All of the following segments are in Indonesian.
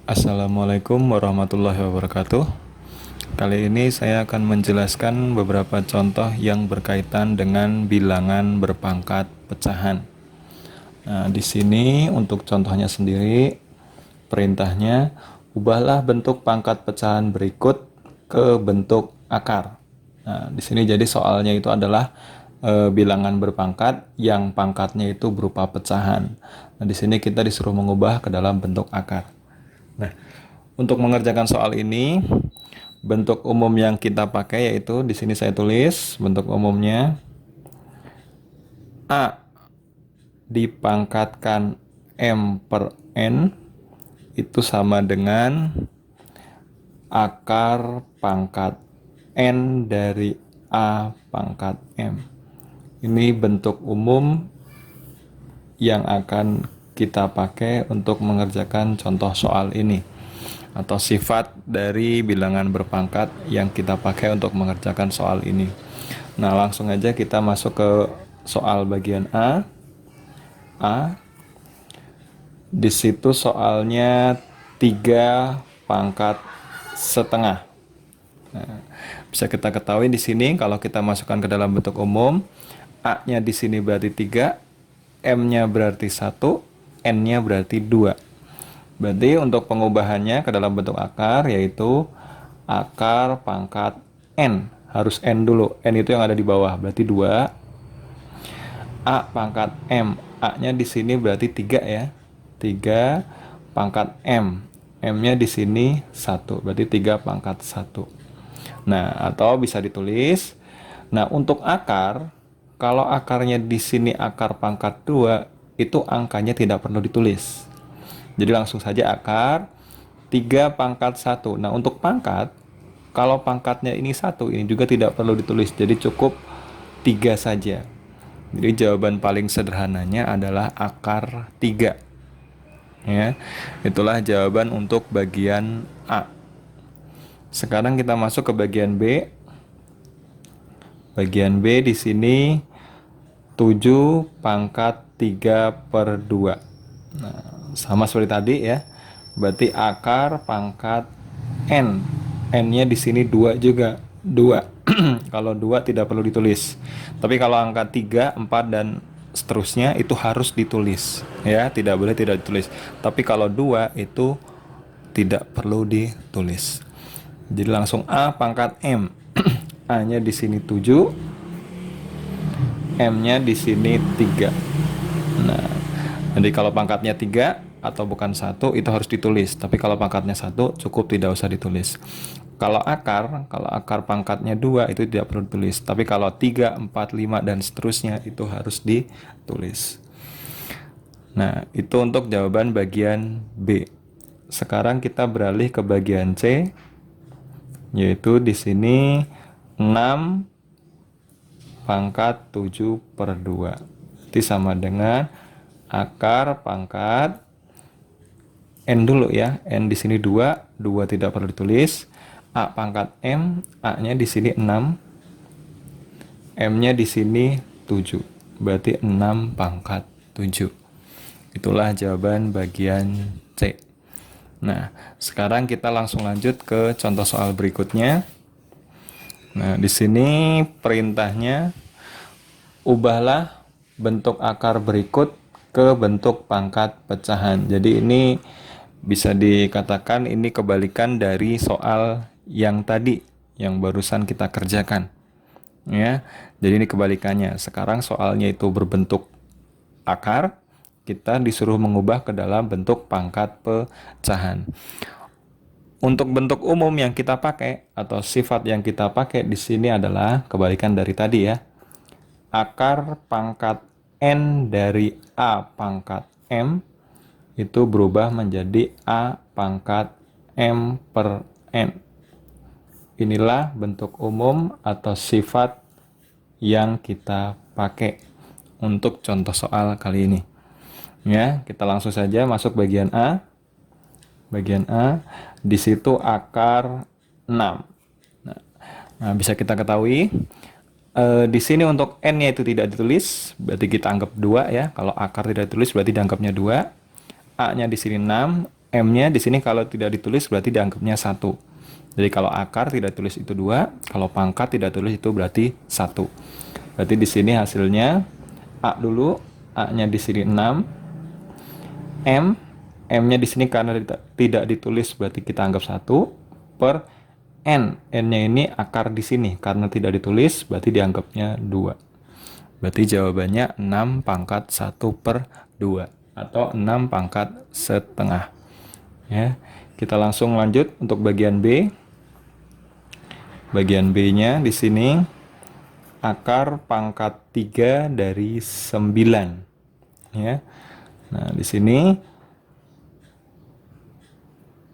Assalamualaikum warahmatullahi wabarakatuh. Kali ini saya akan menjelaskan beberapa contoh yang berkaitan dengan bilangan berpangkat pecahan. Nah, di sini untuk contohnya sendiri, perintahnya ubahlah bentuk pangkat pecahan berikut ke bentuk akar. Nah, di sini jadi soalnya itu adalah bilangan berpangkat yang pangkatnya itu berupa pecahan. Nah, di sini kita disuruh mengubah ke dalam bentuk akar. Nah, untuk mengerjakan soal ini, bentuk umum yang kita pakai yaitu di sini saya tulis bentuk umumnya A dipangkatkan M per N itu sama dengan akar pangkat N dari A pangkat M. Ini bentuk umum yang akan kita pakai untuk mengerjakan contoh soal ini, atau sifat dari bilangan berpangkat yang kita pakai untuk mengerjakan soal ini. Nah, langsung aja kita masuk ke soal bagian A. Di situ soalnya 3 pangkat setengah. Nah, bisa kita ketahui di sini kalau kita masukkan ke dalam bentuk umum, A-nya di sini berarti 3, M-nya berarti 1, N-nya berarti 2. Berarti untuk pengubahannya ke dalam bentuk akar yaitu akar pangkat N. Harus N dulu. N itu yang ada di bawah, berarti 2. A pangkat M. A-nya di sini berarti 3 ya. 3 pangkat M. M-nya di sini 1. Berarti 3 pangkat 1. Nah, atau bisa ditulis. Nah, untuk akar, kalau akarnya di sini akar pangkat 2, itu angkanya tidak perlu ditulis. Jadi langsung saja akar 3 pangkat 1. Nah, untuk pangkat, kalau pangkatnya ini 1, ini juga tidak perlu ditulis. Jadi cukup 3 saja. Jadi jawaban paling sederhananya adalah akar 3. Ya, itulah jawaban untuk bagian A. Sekarang kita masuk ke bagian B. Bagian B di sini 7 pangkat 3 per 2. Nah, sama seperti tadi ya. Berarti akar pangkat N. N-nya di sini 2 juga. 2. Kalau 2 tidak perlu ditulis. Tapi kalau angka 3, 4 dan seterusnya itu harus ditulis ya, tidak boleh tidak ditulis. Tapi kalau 2 itu tidak perlu ditulis. Jadi langsung A pangkat M. A-nya di sini 7, M-nya di sini 3. Nah, jadi kalau pangkatnya 3 atau bukan 1 itu harus ditulis. Tapi kalau pangkatnya 1 cukup tidak usah ditulis. Kalau akar pangkatnya 2 itu tidak perlu ditulis. Tapi kalau 3, 4, 5 dan seterusnya itu harus ditulis. Nah, itu untuk jawaban bagian B. Sekarang kita beralih ke bagian C, yaitu di sini 6 pangkat 7 per 2. Itu sama dengan akar pangkat N dulu ya. N di sini 2, 2 tidak perlu ditulis. A pangkat M, A-nya di sini 6, M-nya di sini 7. Berarti 6 pangkat 7. Itulah jawaban bagian C. Nah, sekarang kita langsung lanjut ke contoh soal berikutnya. Nah, di sini perintahnya ubahlah bentuk akar berikut ke bentuk pangkat pecahan. Jadi ini bisa dikatakan ini kebalikan dari soal yang tadi yang barusan kita kerjakan. Ya. Jadi ini kebalikannya. Sekarang soalnya itu berbentuk akar, kita disuruh mengubah ke dalam bentuk pangkat pecahan. Untuk bentuk umum yang kita pakai atau sifat yang kita pakai di sini adalah kebalikan dari tadi ya. Akar pangkat N dari A pangkat M itu berubah menjadi A pangkat M per N. Inilah bentuk umum atau sifat yang kita pakai untuk contoh soal kali ini. Ya, kita langsung saja masuk bagian A. Bagian A, di situ akar 6. Nah, bisa kita ketahui di sini untuk N-nya itu tidak ditulis, berarti kita anggap 2 ya. Kalau akar tidak ditulis berarti dianggapnya 2. A-nya di sini 6, M-nya di sini kalau tidak ditulis berarti dianggapnya 1. Jadi kalau akar tidak tulis itu 2, kalau pangkat tidak tulis itu berarti 1. Berarti di sini hasilnya A dulu, A-nya di sini 6, M-nya di sini karena tidak ditulis berarti kita anggap 1 per N-nya ini akar di sini karena tidak ditulis berarti dianggapnya 2. Berarti jawabannya 6 pangkat 1 per 2 atau 6 pangkat setengah. Ya, kita langsung lanjut untuk bagian B. Bagian B-nya di sini akar pangkat 3 dari 9. Ya. Nah, di sini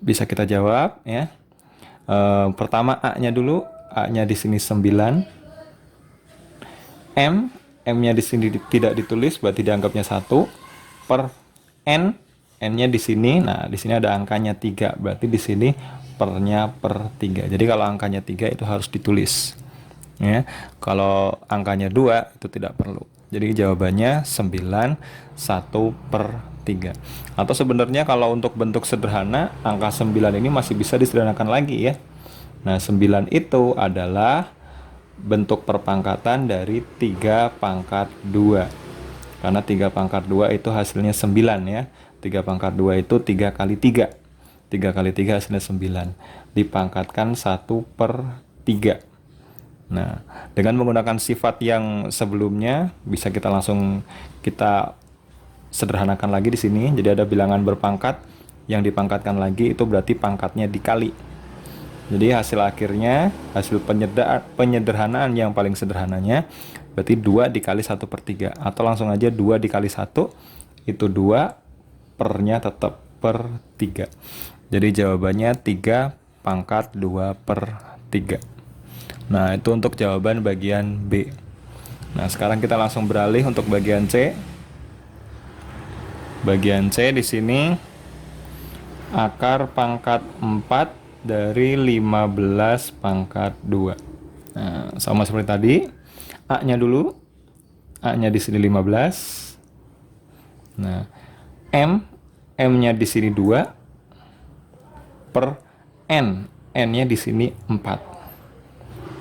bisa kita jawab ya. Pertama A-nya dulu, A-nya di sini 9. M-nya di sini tidak ditulis berarti dianggapnya 1 per N-nya di sini. Nah, di sini ada angkanya 3, berarti di sini pernya per 3. Jadi kalau angkanya 3 itu harus ditulis. Ya. Kalau angkanya 2 itu tidak perlu. Jadi jawabannya 9 1 per 3. Atau sebenarnya kalau untuk bentuk sederhana, angka 9 ini masih bisa disederhanakan lagi ya. Nah, 9 itu adalah bentuk perpangkatan dari 3 pangkat 2. Karena 3 pangkat 2 itu hasilnya 9 ya. 3 pangkat 2 itu 3 kali 3. 3 kali 3 hasilnya 9. Dipangkatkan 1 per 3. Nah, dengan menggunakan sifat yang sebelumnya, bisa kita langsung kita sederhanakan lagi di sini. Jadi ada bilangan berpangkat, yang dipangkatkan lagi itu berarti pangkatnya dikali. Jadi hasil akhirnya, hasil penyederhanaan yang paling sederhananya, berarti 2 dikali 1 per 3. Atau langsung aja 2 dikali 1, itu 2, pernya tetap per 3. Jadi jawabannya 3 pangkat 2 per 3. Nah, itu untuk jawaban bagian B. Nah, sekarang kita langsung beralih untuk bagian C. Bagian C di sini akar pangkat 4 dari 15 pangkat 2. Nah, sama seperti tadi. A-nya dulu. A-nya di sini 15. Nah, M-nya di sini 2 per N-nya di sini 4.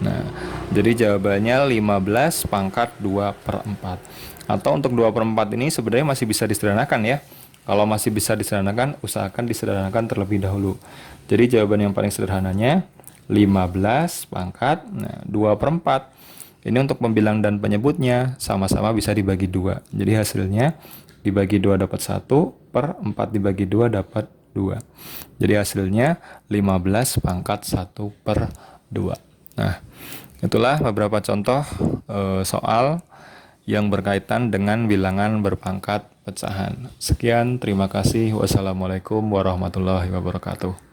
Nah, jadi jawabannya 15 pangkat 2 per 4. Atau untuk 2 per 4 ini sebenarnya masih bisa disederhanakan ya. Kalau masih bisa disederhanakan, usahakan disederhanakan terlebih dahulu. Jadi jawaban yang paling sederhananya 15 pangkat 2 per 4. Ini untuk pembilang dan penyebutnya sama-sama bisa dibagi 2. Jadi hasilnya dibagi 2 dapat 1 per 4 dibagi 2 dapat 2. Jadi hasilnya 15 pangkat 1 per 2. Nah, itulah beberapa contoh soal yang berkaitan dengan bilangan berpangkat pecahan. Sekian, terima kasih. Wassalamualaikum warahmatullahi wabarakatuh.